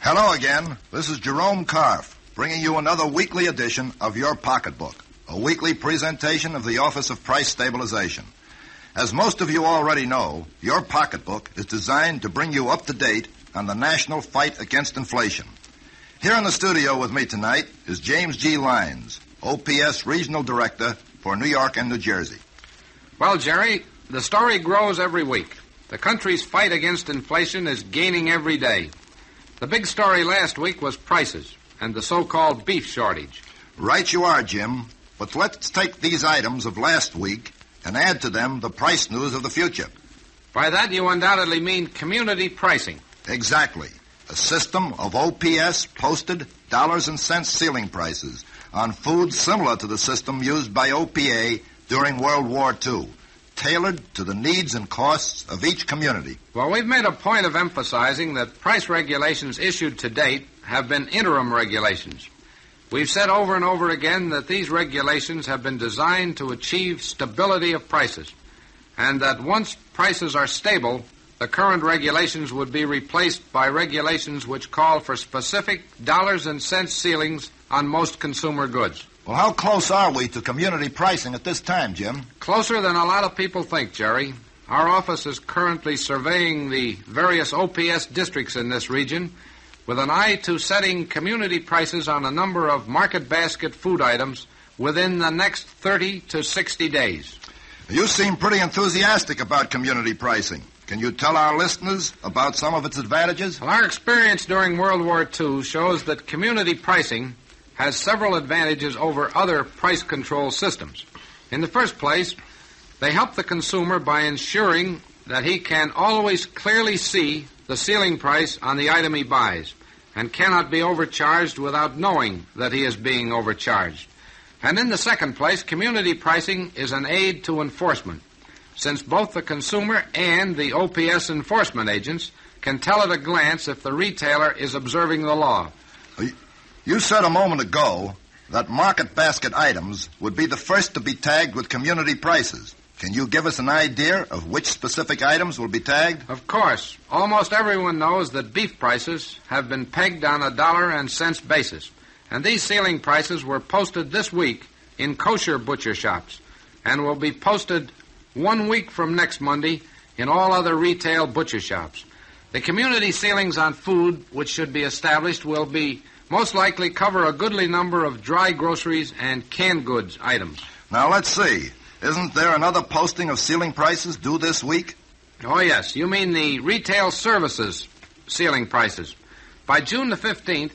Hello again. This is Jerome Karff, bringing you another weekly edition of Your Pocketbook, a weekly presentation of the Office of Price Stabilization. As most of you already know, Your Pocketbook is designed to bring you up to date on the national fight against inflation. Here in the studio with me tonight is James G. Lyons, OPS Regional Director for New York and New Jersey. Well, Jerry, the story grows every week. The country's fight against inflation is gaining every day. The big story last week was prices and the so-called beef shortage. Right you are, Jim. But let's take these items of last week and add to them the price news of the future. By that, you undoubtedly mean community pricing. Exactly. A system of OPS posted dollars and cents ceiling prices on food similar to the system used by OPA during World War II, tailored to the needs and costs of each community. Well, we've made a point of emphasizing that price regulations issued to date have been interim regulations. We've said over and over again that these regulations have been designed to achieve stability of prices, and that once prices are stable, the current regulations would be replaced by regulations which call for specific dollars and cents ceilings on most consumer goods. Well, how close are we to community pricing at this time, Jim? Closer than a lot of people think, Jerry. Our office is currently surveying the various OPS districts in this region with an eye to setting community prices on a number of market basket food items within the next 30 to 60 days. You seem pretty enthusiastic about community pricing. Can you tell our listeners about some of its advantages? Well, our experience during World War II shows that community pricing has several advantages over other price control systems. In the first place, they help the consumer by ensuring that he can always clearly see the ceiling price on the item he buys and cannot be overcharged without knowing that he is being overcharged. And in the second place, community pricing is an aid to enforcement, since both the consumer and the OPS enforcement agents can tell at a glance if the retailer is observing the law. You said a moment ago that market basket items would be the first to be tagged with community prices. Can you give us an idea of which specific items will be tagged? Of course. Almost everyone knows that beef prices have been pegged on a dollar and cents basis, and these ceiling prices were posted this week in kosher butcher shops and will be posted 1 week from next Monday in all other retail butcher shops. The community ceilings on food which should be established will be most likely cover a goodly number of dry groceries and canned goods items. Now, let's see. Isn't there another posting of ceiling prices due this week? Oh, yes. You mean the retail services ceiling prices. By June the 15th,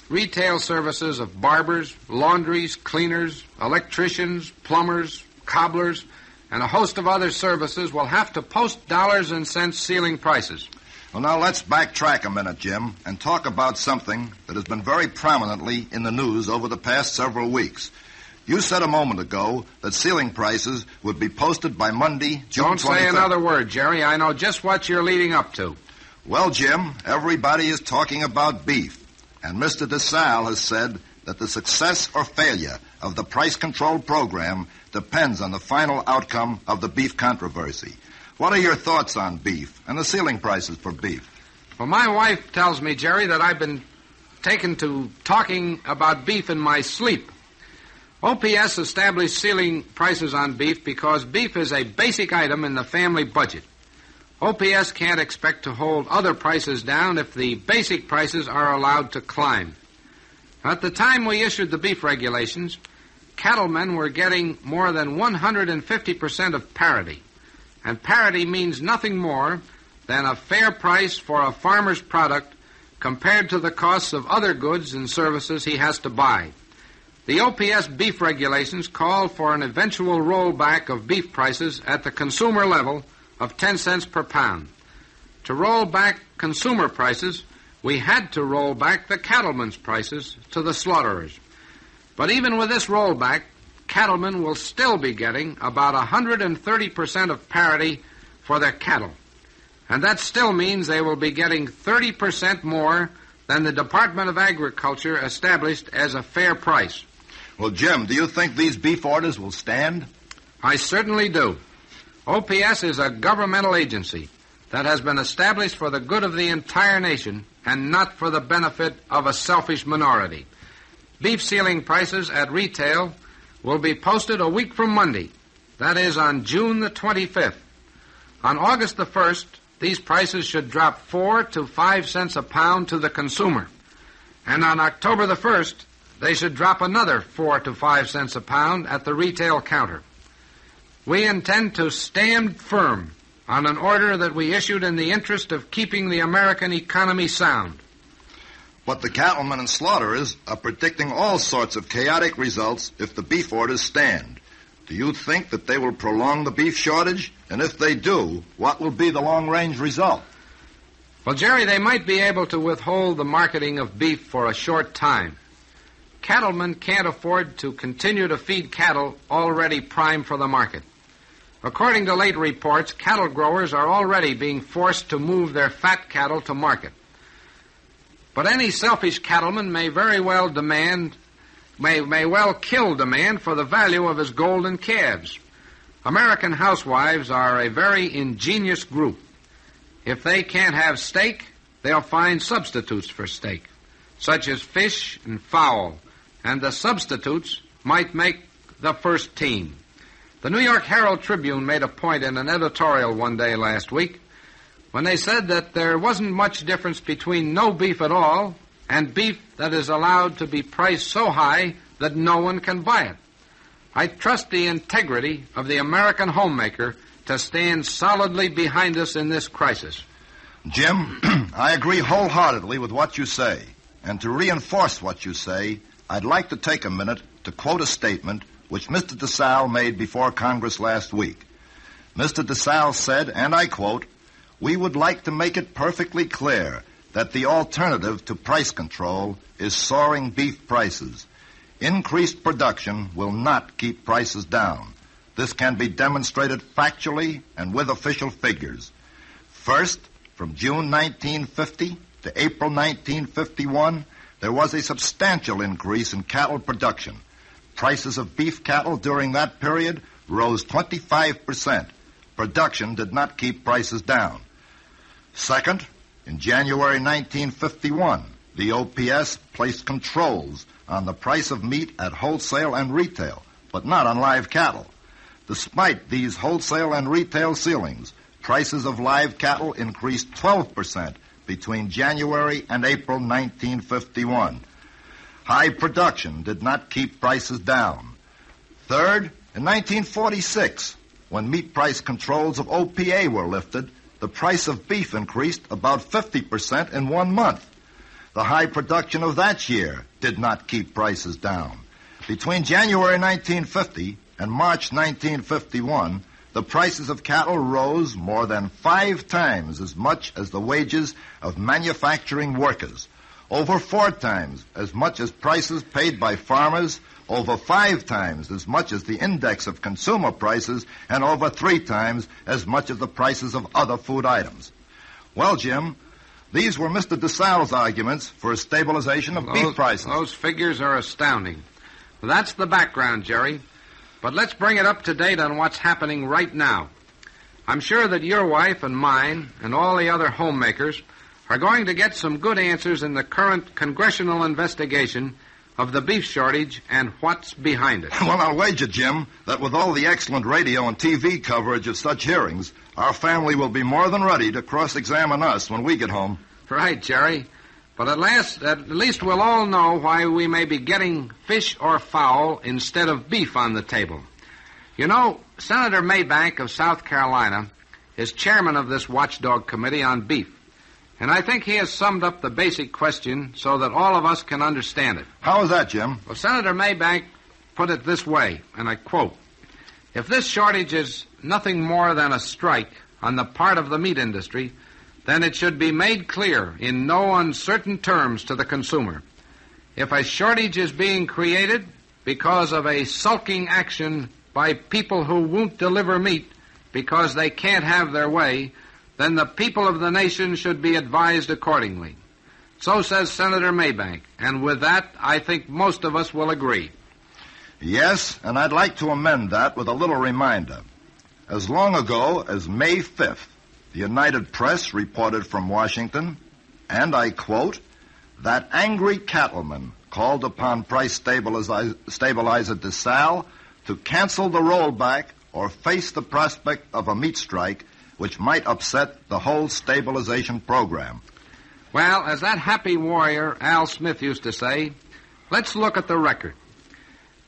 retail services of barbers, laundries, cleaners, electricians, plumbers, cobblers, and a host of other services will have to post dollars and cents ceiling prices. Well, now let's backtrack a minute, Jim, and talk about something that has been very prominently in the news over the past several weeks. You said a moment ago that ceiling prices would be posted by Monday, June 23rd. Don't say another word, Jerry. I know just what you're leading up to. Well, Jim, everybody is talking about beef, and Mr. DeSalle has said that the success or failure of the price control program depends on the final outcome of the beef controversy. What are your thoughts on beef and the ceiling prices for beef? Well, my wife tells me, Jerry, that I've been taken to talking about beef in my sleep. OPS established ceiling prices on beef because beef is a basic item in the family budget. OPS can't expect to hold other prices down if the basic prices are allowed to climb. At the time we issued the beef regulations, cattlemen were getting more than 150% of parity. And parity means nothing more than a fair price for a farmer's product compared to the costs of other goods and services he has to buy. The OPS beef regulations call for an eventual rollback of beef prices at the consumer level of 10 cents per pound. To roll back consumer prices, we had to roll back the cattlemen's prices to the slaughterers. But even with this rollback, cattlemen will still be getting about 130% of parity for their cattle. And that still means they will be getting 30% more than the Department of Agriculture established as a fair price. Well, Jim, do you think these beef orders will stand? I certainly do. OPS is a governmental agency that has been established for the good of the entire nation and not for the benefit of a selfish minority. Beef ceiling prices at retail will be posted a week from Monday. That is on June the 25th. On August the 1st, these prices should drop 4 to 5 cents a pound to the consumer. And on October the 1st, they should drop another 4 to 5 cents a pound at the retail counter. We intend to stand firm on an order that we issued in the interest of keeping the American economy sound. But the cattlemen and slaughterers are predicting all sorts of chaotic results if the beef orders stand. Do you think that they will prolong the beef shortage? And if they do, what will be the long-range result? Well, Jerry, they might be able to withhold the marketing of beef for a short time. Cattlemen can't afford to continue to feed cattle already primed for the market. According to late reports, cattle growers are already being forced to move their fat cattle to market. But any selfish cattleman may very well kill demand for the value of his golden calves. American housewives are a very ingenious group. If they can't have steak, they'll find substitutes for steak, such as fish and fowl, and the substitutes might make the first team. The New York Herald Tribune made a point in an editorial one day last week when they said that there wasn't much difference between no beef at all and beef that is allowed to be priced so high that no one can buy it. I trust the integrity of the American homemaker to stand solidly behind us in this crisis. Jim, I agree wholeheartedly with what you say. And to reinforce what you say, I'd like to take a minute to quote a statement which Mr. DeSalle made before Congress last week. Mr. DeSalle said, and I quote, "We would like to make it perfectly clear that the alternative to price control is soaring beef prices. Increased production will not keep prices down. This can be demonstrated factually and with official figures. First, from June 1950 to April 1951, there was a substantial increase in cattle production. Prices of beef cattle during that period rose 25%. Production did not keep prices down. Second, in January 1951, the OPS placed controls on the price of meat at wholesale and retail, but not on live cattle. Despite these wholesale and retail ceilings, prices of live cattle increased 12% between January and April 1951. High production did not keep prices down. Third, in 1946, when meat price controls of OPA were lifted, the price of beef increased about 50% in 1 month. The high production of that year did not keep prices down. Between January 1950 and March 1951, the prices of cattle rose more than 5 times as much as the wages of manufacturing workers, over 4 times as much as prices paid by farmers, over 5 times as much as the index of consumer prices, and over 3 times as much as the prices of other food items. Well, Jim, these were Mr. DeSalle's arguments for a stabilization of beef prices. Those figures are astounding. That's the background, Jerry. But let's bring it up to date on what's happening right now. I'm sure that your wife and mine and all the other homemakers are going to get some good answers in the current congressional investigation of the beef shortage and what's behind it. Well, I'll wager, Jim, that with all the excellent radio and TV coverage of such hearings, our family will be more than ready to cross-examine us when we get home. Right, Jerry. But at least we'll all know why we may be getting fish or fowl instead of beef on the table. You know, Senator Maybank of South Carolina is chairman of this watchdog committee on beef. And I think he has summed up the basic question so that all of us can understand it. How is that, Jim? Well, Senator Maybank put it this way, and I quote, "If this shortage is nothing more than a strike on the part of the meat industry, then it should be made clear in no uncertain terms to the consumer. If a shortage is being created because of a sulking action by people who won't deliver meat because they can't have their way, then the people of the nation should be advised accordingly." So says Senator Maybank, and with that, I think most of us will agree. Yes, and I'd like to amend that with a little reminder. As long ago as May 5th, the United Press reported from Washington, and I quote, that angry cattleman called upon price stabilizer DeSalle to cancel the rollback or face the prospect of a meat strike which might upset the whole stabilization program. Well, as that happy warrior Al Smith used to say, let's look at the record.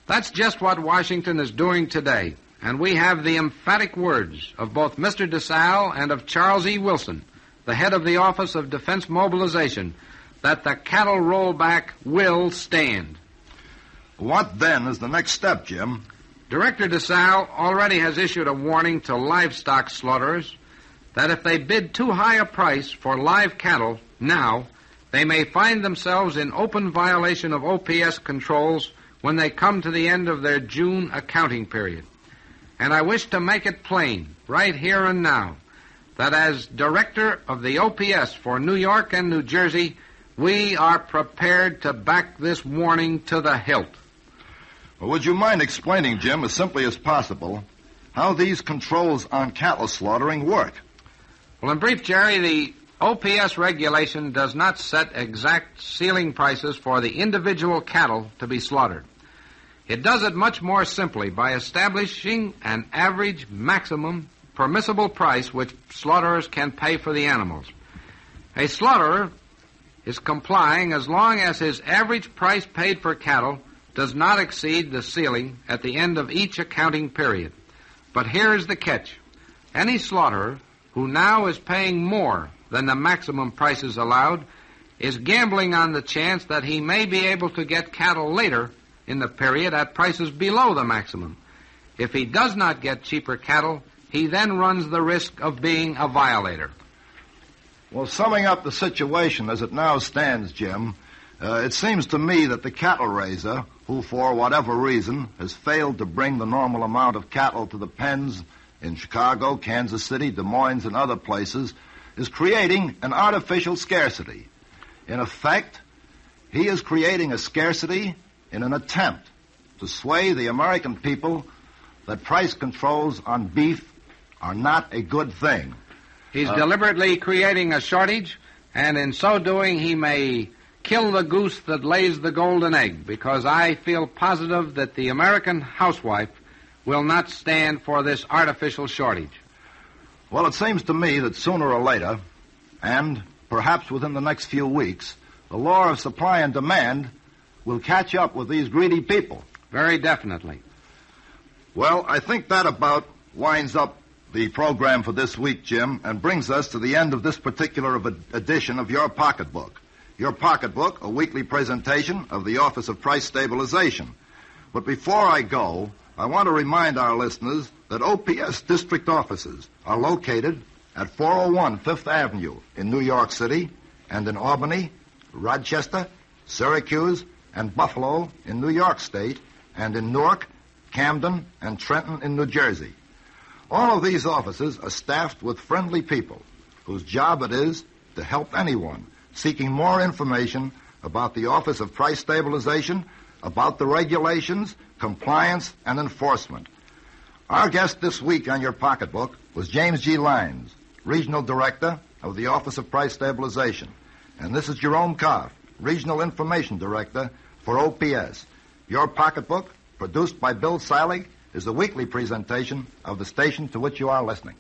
That's just what Washington is doing today, and we have the emphatic words of both Mr. DeSalle and of Charles E. Wilson, the head of the Office of Defense Mobilization, that the cattle rollback will stand. What then is the next step, Jim? Director DeSalle already has issued a warning to livestock slaughterers that if they bid too high a price for live cattle now, they may find themselves in open violation of OPS controls when they come to the end of their June accounting period. And I wish to make it plain, right here and now, that as director of the OPS for New York and New Jersey, we are prepared to back this warning to the hilt. Well, would you mind explaining, Jim, as simply as possible, how these controls on cattle slaughtering work? Well, in brief, Jerry, the OPS regulation does not set exact ceiling prices for the individual cattle to be slaughtered. It does it much more simply by establishing an average maximum permissible price which slaughterers can pay for the animals. A slaughterer is complying as long as his average price paid for cattle does not exceed the ceiling at the end of each accounting period. But here is the catch. Any slaughterer who now is paying more than the maximum prices allowed is gambling on the chance that he may be able to get cattle later in the period at prices below the maximum. If he does not get cheaper cattle, he then runs the risk of being a violator. Well, summing up the situation as it now stands, Jim, it seems to me that the cattle raiser, who for whatever reason has failed to bring the normal amount of cattle to the pens in Chicago, Kansas City, Des Moines, and other places, is creating an artificial scarcity. In effect, he is creating a scarcity in an attempt to sway the American people that price controls on beef are not a good thing. He's deliberately creating a shortage, and in so doing he may kill the goose that lays the golden egg, because I feel positive that the American housewife will not stand for this artificial shortage. Well, it seems to me that sooner or later, and perhaps within the next few weeks, the law of supply and demand will catch up with these greedy people. Very definitely. Well, I think that about winds up the program for this week, Jim, and brings us to the end of this particular edition of Your Pocketbook. Your Pocketbook, a weekly presentation of the Office of Price Stabilization. But before I go, I want to remind our listeners that OPS district offices are located at 401 Fifth Avenue in New York City, and in Albany, Rochester, Syracuse, and Buffalo in New York State, and in Newark, Camden, and Trenton in New Jersey. All of these offices are staffed with friendly people whose job it is to help anyone seeking more information about the Office of Price Stabilization, about the regulations, compliance, and enforcement. Our guest this week on Your Pocketbook was James G. Lyons, Regional Director of the Office of Price Stabilization. And this is Jerome Koff, Regional Information Director for OPS. Your Pocketbook, produced by Bill Seilig, is a weekly presentation of the station to which you are listening.